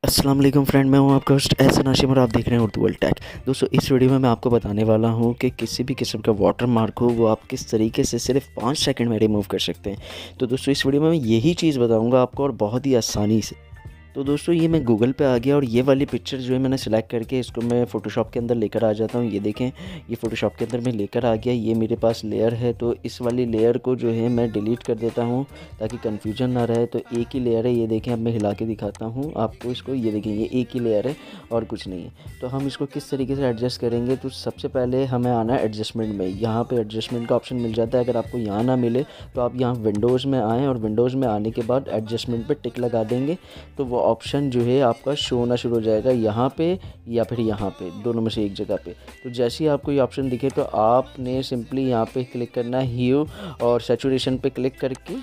अस्सलाम वालेकुम फ्रेंड, मैं हूं आपका होस्ट एहसन हाशिम और आप देख रहे हैं उर्दू वर्ल्ड टेक। दोस्तों, इस वीडियो में मैं आपको बताने वाला हूं कि किसी भी किस्म का वाटर मार्क हो वो आप किस तरीके से सिर्फ 5 सेकंड में रिमूव कर सकते हैं। तो दोस्तों, इस वीडियो में मैं यही चीज़ बताऊंगा आपको और बहुत ही आसानी से। तो दोस्तों, ये मैं गूगल पे आ गया और ये वाली पिक्चर जो है मैंने सेलेक्ट करके इसको मैं फ़ोटोशॉप के अंदर लेकर आ जाता हूँ। ये देखें, ये फ़ोटोशॉप के अंदर मैं लेकर आ गया। ये मेरे पास लेयर है, तो इस वाली लेयर को जो है मैं डिलीट कर देता हूँ ताकि कन्फ्यूजन ना रहे। तो एक ही लेयर है, ये देखें। अब मैं हिला के दिखाता हूँ आपको इसको। ये देखें, ये एक ही लेयर है और कुछ नहीं है। तो हम इसको किस तरीके से एडजस्ट करेंगे, तो सबसे पहले हमें आना है एडजस्टमेंट में। यहाँ पर एडजस्टमेंट का ऑप्शन मिल जाता है। अगर आपको यहाँ ना मिले तो आप यहाँ विंडोज़ में आएँ और विंडोज़ में आने के बाद एडजस्टमेंट पर टिक लगा देंगे तो वो ऑप्शन जो है आपका शो होना शुरू हो जाएगा यहाँ पे या फिर यहाँ पे, दोनों में से एक जगह पे। तो जैसे ही आपको ये ऑप्शन दिखे तो आपने सिंपली यहाँ पे क्लिक करना है ह्यू और सैचुरेशन पे क्लिक करके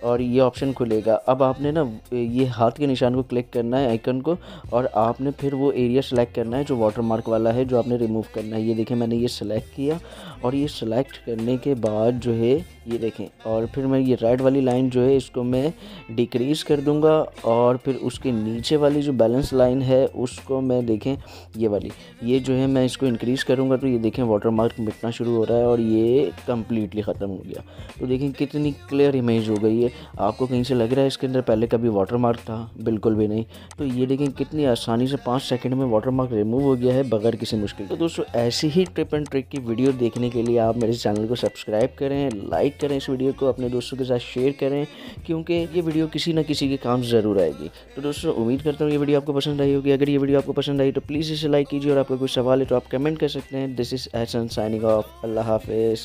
और ये ऑप्शन खुलेगा। अब आपने ना ये हाथ के निशान को क्लिक करना है, आइकन को, और आपने फिर वो एरिया सेलेक्ट करना है जो वाटर मार्क वाला है, जो आपने रिमूव करना है। ये देखें, मैंने ये सेलेक्ट किया और ये सेलेक्ट करने के बाद जो है ये देखें, और फिर मैं ये रेड वाली लाइन जो है इसको मैं डिक्रीज़ कर दूंगा और फिर उसके नीचे वाली जो बैलेंस लाइन है उसको मैं देखें ये वाली, ये जो है मैं इसको इंक्रीज़ करूंगा। तो ये देखें वाटर मार्क मिटना शुरू हो रहा है और ये कम्प्लीटली ख़त्म हो गया। तो देखें कितनी क्लियर इमेज हो गई है। आपको कहीं से लग रहा है इसके अंदर पहले कभी वाटर मार्क था? बिल्कुल भी नहीं। तो ये देखें कितनी आसानी से 5 सेकंड में वाटर मार्क रिमूव हो गया है बगैर किसी मुश्किल। तो दोस्तों, ऐसी ही टिप एंड ट्रिक की वीडियो देखने के लिए आप मेरे चैनल को सब्सक्राइब करें, लाइक करें, इस वीडियो को अपने दोस्तों के साथ शेयर करें, क्योंकि ये वीडियो किसी न किसी के काम ज़रूर आएगी। तो दोस्तों, उम्मीद करता हूँ ये वीडियो आपको पसंद आई होगी। अगर ये वीडियो आपको पसंद आई तो प्लीज़ इसे लाइक कीजिए और आपका कोई सवाल है तो आप कमेंट कर सकते हैं। This is Ehsan signing off. अल्लाह हाफिज़।